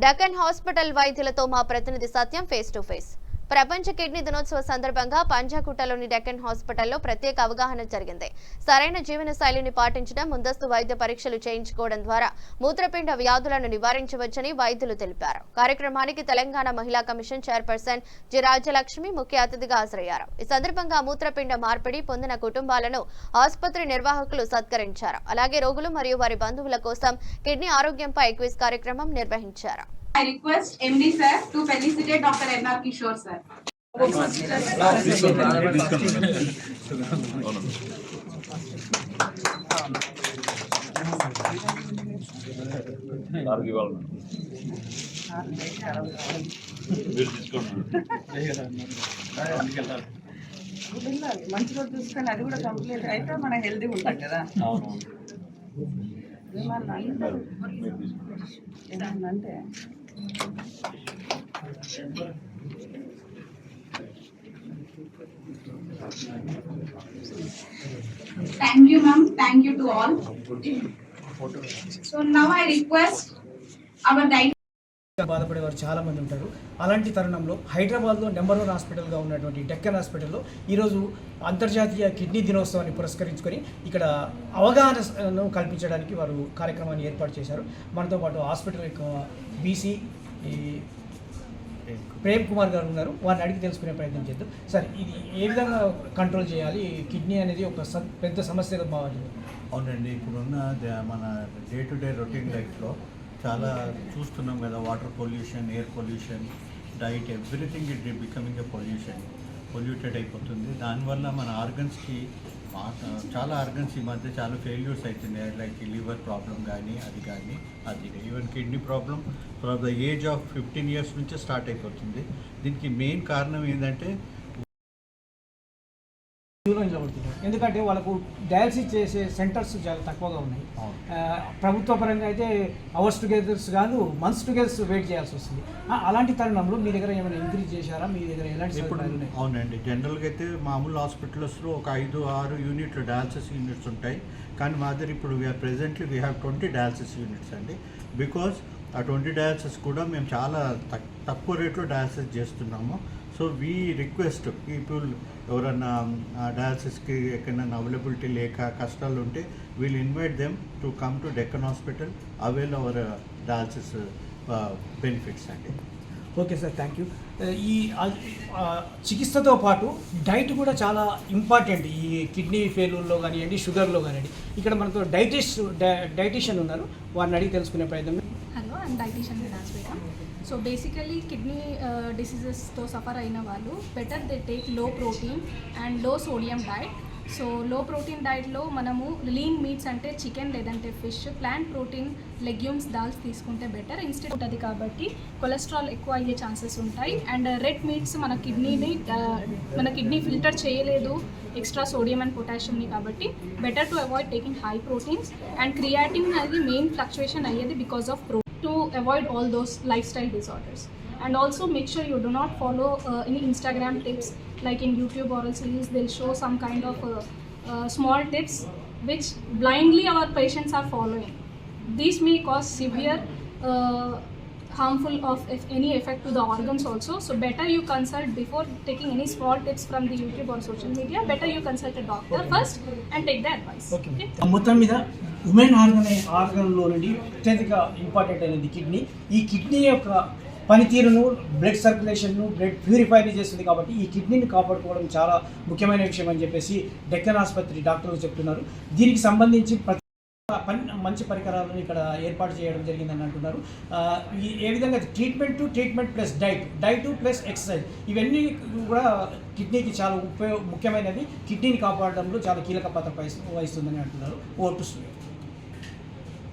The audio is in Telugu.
డక్కన్ హాస్పిటల్ వైద్యులతో మా ప్రతినిధి సత్యం ఫేస్ టు ఫేస్. ప్రపంచ కిడ్నీ దినోత్సవ సందర్భంగా పంజాగుట్టలోని డక్కన్ హాస్పిటల్లో ప్రత్యేక అవగాహన జరిగింది. సరైన జీవన శైలిని పాటించడం, ముందస్తు వైద్య పరీక్షలు చేయించుకోవడం ద్వారా మూత్రపిండ వ్యాధులను నివారించవచ్చని వైద్యులు తెలిపారు. కార్యక్రమానికి తెలంగాణ మహిళా కమిషన్ చైర్పర్సన్ జి రాజ్యలక్ష్మి ముఖ్య అతిథిగా హాజరయ్యారు. ఈ సందర్భంగా మూత్రపిండ మార్పిడి పొందిన కుటుంబాలను ఆసుపత్రి నిర్వాహకులు సత్కరించారు. అలాగే రోగులు మరియు వారి బంధువుల కోసం కిడ్నీ ఆరోగ్యంపై క్విజ్ కార్యక్రమం నిర్వహించారు. I request MD sir to felicitate Dr. M.R. Kishore sir. మంచి రోజు చూసుకొని అది కూడా కంప్లీట్ అయితే మనం హెల్తీ ఉంటాం కదా. ఏమన్నంటే Thank you ma'am, thank you to all. So now I request our బాధపడేవారు చాలా మంది ఉంటారు. అలాంటి తరుణంలో హైదరాబాద్లో నెంబర్ 1 హాస్పిటల్గా ఉన్నటువంటి డెక్కన్ హాస్పిటల్లో ఈరోజు అంతర్జాతీయ కిడ్నీ దినోత్సవాన్ని పురస్కరించుకొని ఇక్కడ అవగాహనను కల్పించడానికి వారు కార్యక్రమాన్ని ఏర్పాటు చేశారు. మనతో పాటు హాస్పిటల్ యొక్క బీసీ ప్రేమ్ కుమార్ గారు ఉన్నారు. వారిని అడిగి తెలుసుకునే ప్రయత్నం చేద్దాం. సార్, ఇది ఏ విధంగా కంట్రోల్ చేయాలి? కిడ్నీ అనేది ఒక పెద్ద సమస్యగా భావించాలి. అవునండి, ఇప్పుడున్న మన డే టు డే రొటీన్ లైఫ్లో చాలా చూస్తున్నాం కదా. Water pollution, air pollution, diet, everything it becoming a polluted అయిపోతుంది. దానివల్ల మన ఆర్గన్స్కి చాలా ఆర్గన్స్ ఈ మధ్య చాలా ఫెయిల్యూర్స్ అవుతున్నాయి. లైక్ లివర్ ప్రాబ్లం కానీ అది even kidney problem from the age of 15 years నుంచే స్టార్ట్ అయిపోతుంది. దీనికి మెయిన్ కారణం ఏంటంటే ఎందుకంటే వాళ్ళకు డయాలసిస్ చేసే సెంటర్స్ చాలా తక్కువగా ఉన్నాయి. ప్రభుత్వ పరంగా అయితే అవర్స్ టుగెదర్స్ కాదు, మంత్స్ టుగెదర్స్ వెయిట్ చేయాల్సి వస్తుంది. అలాంటి తరుణంలో మీ దగ్గర ఏమైనా ఇంక్రీజ్ చేశారా? మీ దగ్గర ఎలాంటి సదుపాయాలు ఉన్నాయి? అవునండి, జనరల్గా అయితే మామూలు హాస్పిటల్స్లో ఒక 5-6 యూనిట్లు డయాలసిస్ యూనిట్స్ ఉంటాయి. కానీ మా దగ్గర ఇప్పుడు presently we have 20 dialysis units అండి. బికాజ్ ఆ 20 డయాలసిస్ కూడా మేము చాలా తక్కువ రేట్లో డయాలసిస్ చేస్తున్నాము. సో వీ రిక్వెస్ట్ పీపుల్ ఎవరన్నా డయాలసిస్కి ఎక్కడైనా అవైలబిలిటీ లేక కష్టాలు ఉంటే we'll invite them to come to Deccan hospital, avail our dialysis benefits అండి. Okay sir, thank you. ఈ చికిత్సతో పాటు డైట్ కూడా చాలా ఇంపార్టెంట్. ఈ కిడ్నీ ఫెయిల్యూర్లో కానివ్వండి, షుగర్లో కానివ్వండి. ఇక్కడ మనతో డైటీషియన్ ఉన్నారు, వారిని అడిగి తెలుసుకునే ప్రయత్నం. Hello, I'm dietitian Vinashweta. So basically kidney డిసీజెస్తో సఫర్ అయిన వాళ్ళు better they take low protein and low sodium diet. So low protein డైట్లో మనము లీన్ మీట్స్ అంటే చికెన్ లేదంటే fish, plant protein legumes, dals తీసుకుంటే బెటర్. ఇన్స్టెడ్ ఉంటుంది కాబట్టి కొలెస్ట్రాల్ ఎక్కువ అయ్యే ఛాన్సెస్ ఉంటాయి. అండ్ రెడ్ మీట్స్ మన కిడ్నీ ఫిల్టర్ చేయలేదు ఎక్స్ట్రా సోడియం అండ్ పొటాషియంని, కాబట్టి better to avoid taking high proteins. And creatine అనేది మెయిన్ ఫ్లక్చుయేషన్ అయ్యేది because of to avoid all those lifestyle disorders. And also make sure you do not follow any Instagram tips like in YouTube or else they'll show some kind of small tips which blindly our patients are following. These may cause severe harmful of any effect to the organs also. So better you consult before taking any small tips from the YouTube or social media. Better you consult a doctor first and take the advice. Okay. మొత్తం మీద ఉమెన్ ఆర్గన్లో నుండి అత్యధిక ఇంపార్టెంట్ అనేది కిడ్నీ. ఈ కిడ్నీ యొక్క పనితీరును, బ్లడ్ సర్క్యులేషన్ను, బ్లడ్ ప్యూరిఫైని చేస్తుంది. కాబట్టి ఈ కిడ్నీని కాపాడుకోవడం చాలా ముఖ్యమైన విషయం అని చెప్పేసి డెక్కన్ ఆసుపత్రి డాక్టర్లు చెప్తున్నారు. దీనికి సంబంధించి మంచి పరికరాలను ఇక్కడ ఏర్పాటు చేయడం జరిగిందని అంటున్నారు. ఏ విధంగా treatment plus diet plus exercise, ఇవన్నీ కూడా కిడ్నీకి చాలా ముఖ్యమైనది. కిడ్నీని కాపాడడంలో చాలా కీలక పాత్ర వహిస్తుందని అంటున్నారు. ఓటు